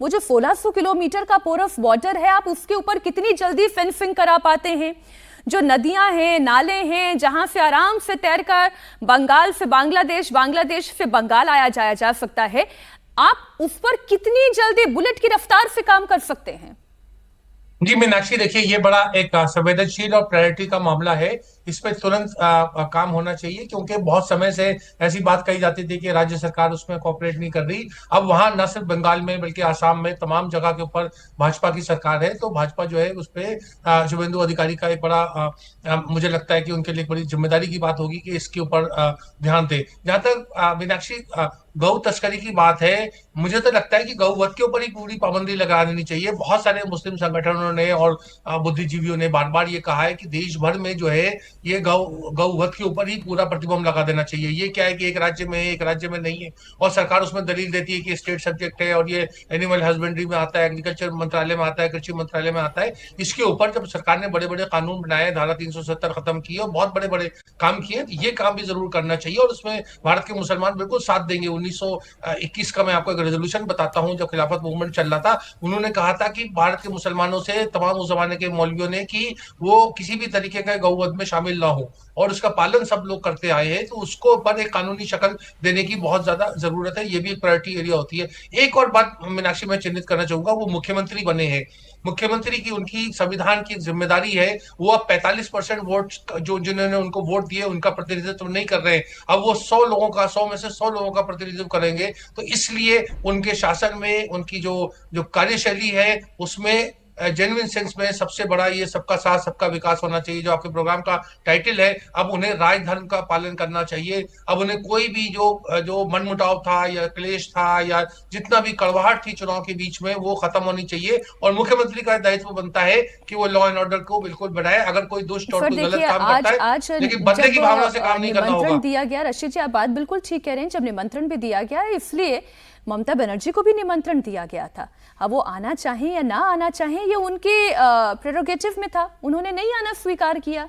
वो जो 1600 किलोमीटर का पोरस बॉर्डर है, आप उसके ऊपर कितनी जल्दी फेंसिंग करा पाते हैं? जो नदियां हैं, नाले हैं, जहां से आराम से तैरकर बंगाल से बांग्लादेश, बांग्लादेश से बंगाल आया जाया जा सकता है, आप उस पर कितनी जल्दी बुलेट की रफ्तार से काम कर सकते हैं? जी मीनाक्षी, देखिए ये बड़ा एक संवेदनशील और प्रायोरिटी का मामला है। इस पे तुरंत काम होना चाहिए, क्योंकि बहुत समय से ऐसी बात कही जाती थी कि राज्य सरकार उसमें कोऑपरेट नहीं कर रही। अब वहां न सिर्फ बंगाल में बल्कि आसाम में तमाम जगह के ऊपर भाजपा की सरकार है, तो भाजपा जो है उस पे शुभेंदु अधिकारी का एक बड़ा मुझे लगता है कि उनके लिए एक बड़ी जिम्मेदारी की बात होगी कि इसके ऊपर ध्यान दे। जहां तक मीनाक्षी गौ तस्करी की बात है, मुझे तो लगता है कि गौ वध के ऊपर ही पूरी पाबंदी लगा देनी चाहिए। बहुत सारे मुस्लिम संगठनों ने और बुद्धिजीवियों ने बार बार ये कहा है कि देश भर में जो है ये गौ वध के ऊपर ही पूरा प्रतिबंध लगा देना चाहिए। ये क्या है कि एक राज्य में है, एक राज्य में नहीं है, और सरकार उसमें दलील देती है कि स्टेट सब्जेक्ट है और ये एनिमल हस्बेंड्री में आता है, एग्रीकल्चर मंत्रालय में आता है, कृषि मंत्रालय में आता है। इसके ऊपर जब सरकार ने बड़े बड़े कानून बनाए, धारा 370 खत्म की और बहुत बड़े बड़े काम किए, तो ये काम भी जरूर करना चाहिए और उसमें भारत के मुसलमान बिल्कुल साथ देंगे। 1921 का मैं आपको एक रेजोल्यूशन बताता हूं, जब खिलाफत मूवमेंट चल रहा था, उन्होंने कहा था कि भारत के मुसलमानों से तमाम उस जमाने के मौलवियों ने कि वो किसी भी तरीके का गौवध में शामिल ना हो, और उसका पालन सब लोग करते आए हैं, तो उसको पर एक कानूनी शक्ल देने की बहुत ज्यादा जरूरत है। ये भी एक प्रायोरिटी एरिया होती है। एक और बात मीनाक्षी मैं चिन्हित करना चाहूंगा, वो मुख्यमंत्री बने हैं। मुख्यमंत्री की उनकी संविधान की जिम्मेदारी है, वो अब 45% वोट जो जिन्होंने उनको वोट दिए उनका प्रतिनिधित्व नहीं कर रहे हैं, अब वो 100 लोगों का, 100 में से 100 लोगों का प्रतिनिधित्व करेंगे। तो इसलिए उनके शासन में उनकी जो जो कार्यशैली है उसमें जेन्युइन सेंस में सबसे बड़ा ये सबका साथ सबका विकास होना चाहिए, जो आपके प्रोग्राम का टाइटल है। अब उन्हें राजधर्म का पालन करना चाहिए। अब उन्हें कोई भी जो जो मनमुटाव था या क्लेश था या जितना भी कड़वाहट थी चुनाव के बीच में, वो खत्म होनी चाहिए। और मुख्यमंत्री का दायित्व बनता है कि वो लॉ एंड ऑर्डर को बिल्कुल बढ़ाए। अगर कोई दुष्ट और सर कोई गलत देखिए, काम आज करता है, आज लेकिन बदले की जब भावना से काम नहीं करना निमंत्रण होगा। दिया गया, रशीद जी आप बात बिल्कुल ठीक कह रहे हैं, जब निमंत्रण भी दिया गया इसलिए ममता बनर्जी को भी निमंत्रण दिया गया था। अब वो आना चाहें या ना आना चाहें, ये उनके प्रेरोगेटिव में था, उन्होंने नहीं आना स्वीकार किया।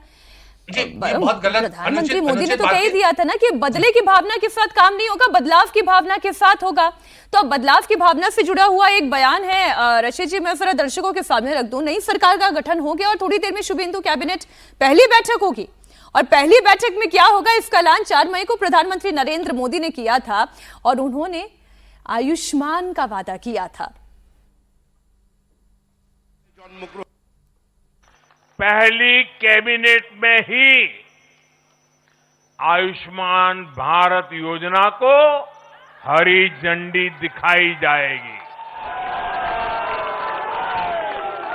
ये बहुत गलत प्रधानमंत्री अनुचित मोदी ने अनुचित तो कह ही बात दिया था ना कि बदले की भावना के साथ काम नहीं होगा, बदलाव की भावना के साथ होगा। तो अब बदलाव की भावना से जुड़ा हुआ एक बयान है, रशीद जी मैं जरा दर्शकों के सामने रख दूं। नई सरकार का गठन हो गया और थोड़ी देर में शुभेंदु कैबिनेट पहली बैठक होगी, और पहली बैठक में क्या होगा इसका ऐलान 4 मई को प्रधानमंत्री नरेंद्र मोदी ने किया था, और उन्होंने आयुष्मान का वादा किया था। पहली कैबिनेट में ही आयुष्मान भारत योजना को हरी झंडी दिखाई जाएगी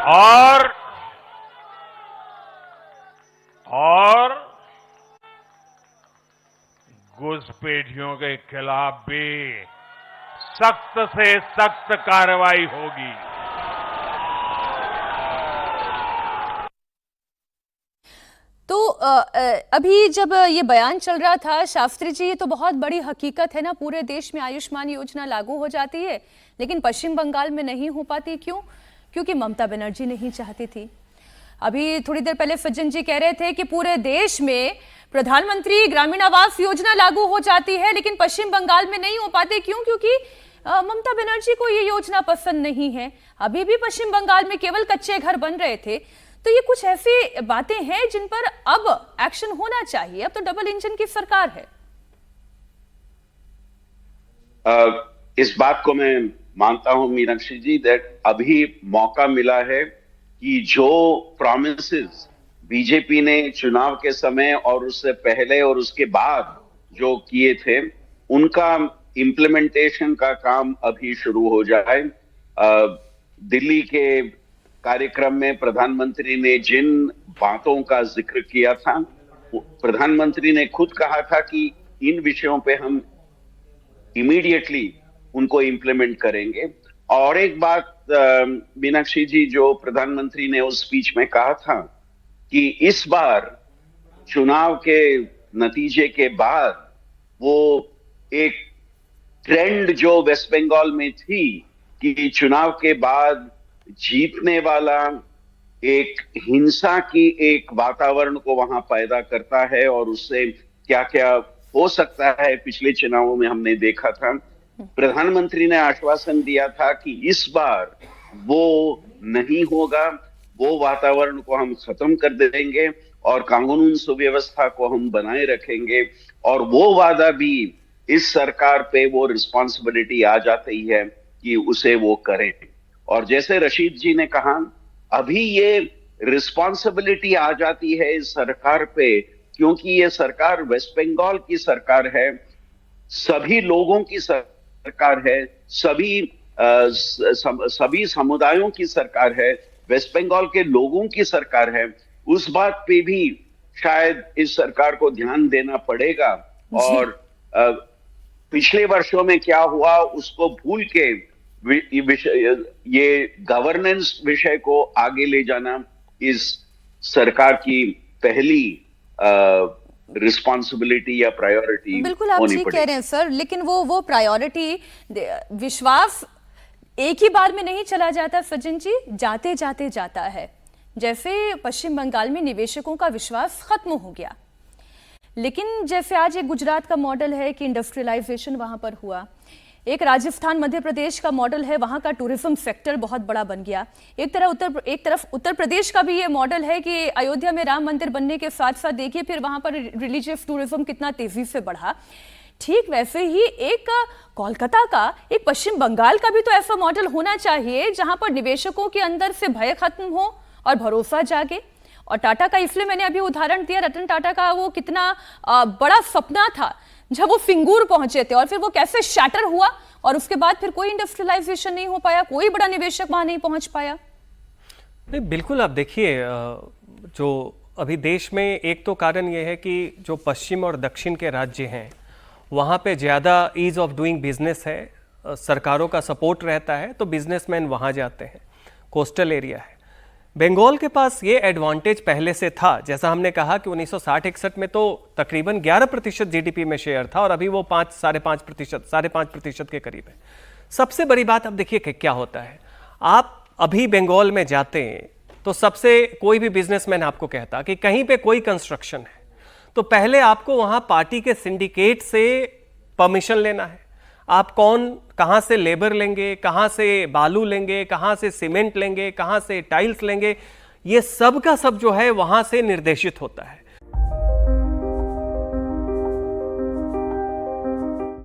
और घुसपैठियों के खिलाफ भी सख्त से सख्त कार्रवाई होगी। तो अभी जब ये बयान चल रहा था शास्त्री जी, ये तो बहुत बड़ी हकीकत है ना, पूरे देश में आयुष्मान योजना लागू हो जाती है लेकिन पश्चिम बंगाल में नहीं हो पाती। क्यों? क्योंकि ममता बनर्जी नहीं चाहती थी। अभी थोड़ी देर पहले सज्जन जी कह रहे थे कि पूरे देश में प्रधानमंत्री ग्रामीण आवास योजना लागू हो जाती है लेकिन पश्चिम बंगाल में नहीं हो पाती। क्यों? क्योंकि ममता बनर्जी को ये योजना पसंद नहीं है। अभी भी पश्चिम बंगाल में केवल कच्चे घर बन रहे थे। तो ये कुछ ऐसी बातें हैं जिन पर अब एक्शन होना चाहिए। अब तो डबल इंजन की सरकार है। इस बात को मैं मानता हूं मीनाक्षी जी, दैट अभी मौका मिला है कि जो प्रॉमिसेस बीजेपी ने चुनाव के समय और उससे पहले और उसके बाद जो किए थे, उनका इम्प्लीमेंटेशन का काम अभी शुरू हो जाए। दिल्ली के कार्यक्रम में प्रधानमंत्री ने जिन बातों का जिक्र किया था, प्रधानमंत्री ने खुद कहा था कि इन विषयों पे हम इमीडिएटली उनको इम्प्लीमेंट करेंगे। और एक बात मीनाक्षी जी, जो प्रधानमंत्री ने उस स्पीच में कहा था कि इस बार चुनाव के नतीजे के बाद वो एक ट्रेंड जो वेस्ट बंगाल में थी कि चुनाव के बाद जीतने वाला एक हिंसा की एक वातावरण को वहां पैदा करता है, और उससे क्या क्या हो सकता है पिछले चुनावों में हमने देखा था। प्रधानमंत्री ने आश्वासन दिया था कि इस बार वो नहीं होगा, वो वातावरण को हम खत्म कर देंगे और कानून सुव्यवस्था को हम बनाए रखेंगे। और वो वादा भी इस सरकार पे वो रिस्पॉन्सिबिलिटी आ जाती है कि उसे वो करें। और जैसे रशीद जी ने कहा, अभी ये रिस्पॉन्सिबिलिटी आ जाती है इस सरकार पे क्योंकि ये सरकार वेस्ट बंगाल की सरकार है, सभी लोगों की सरकार है, सभी समुदायों की सरकार है, वेस्ट बंगाल के लोगों की सरकार है। उस बात पे भी शायद इस सरकार को ध्यान देना पड़ेगा और पिछले वर्षों में क्या हुआ उसको भूल के ये गवर्नेंस विषय को आगे ले जाना इस सरकार की पहली रिस्पॉन्सिबिलिटी या प्रायोरिटी बिल्कुल आप ठीक कह रहे हैं सर, लेकिन वो प्रायोरिटी विश्वास एक ही बार में नहीं चला जाता सचिन जी, जाते जाते जाता है। जैसे पश्चिम बंगाल में निवेशकों का विश्वास खत्म हो गया, लेकिन जैसे आज एक गुजरात का मॉडल है कि इंडस्ट्रियलाइजेशन वहां पर हुआ, एक राजस्थान मध्य प्रदेश का मॉडल है, वहां का टूरिज्म सेक्टर बहुत बड़ा बन गया। एक तरफ उत्तर प्रदेश का भी ये मॉडल है कि अयोध्या में राम मंदिर बनने के साथ साथ देखिए फिर वहां पर रिलीजियस टूरिज्म कितना तेजी से बढ़ा। ठीक वैसे ही एक कोलकाता का, एक पश्चिम बंगाल का भी तो ऐसा मॉडल होना चाहिए जहां पर निवेशकों के अंदर से भय खत्म हो और भरोसा जागे। और टाटा का इसलिए मैंने अभी उदाहरण दिया, रतन टाटा का वो कितना बड़ा सपना था जब वो सिंगूर पहुंचे थे और फिर वो कैसे शैटर हुआ और उसके बाद फिर कोई इंडस्ट्रियलाइजेशन नहीं हो पाया, कोई बड़ा निवेशक वहां नहीं पहुंच पाया। नहीं, बिल्कुल आप देखिए, जो अभी देश में एक तो कारण ये है कि जो पश्चिम और दक्षिण के राज्य हैं वहाँ पे ज़्यादा ईज ऑफ डूइंग बिजनेस है, सरकारों का सपोर्ट रहता है तो बिजनेसमैन वहाँ जाते हैं, कोस्टल एरिया है। बंगाल के पास ये एडवांटेज पहले से था, जैसा हमने कहा कि 1960-61 में तो तकरीबन 11% जीडीपी में शेयर था और अभी वो 5.5% के करीब है। सबसे बड़ी बात अब देखिए कि क्या होता है, आप अभी बंगाल में जाते हैं तो सबसे कोई भी बिजनेसमैन आपको कहता कि कहीं पे कोई कंस्ट्रक्शन है तो पहले आपको वहाँ पार्टी के सिंडिकेट से परमिशन लेना है। आप कहाँ से लेबर लेंगे, कहाँ से बालू लेंगे, कहाँ से सीमेंट लेंगे, कहाँ से टाइल्स लेंगे, ये सब का सब जो है वहाँ से निर्देशित होता है।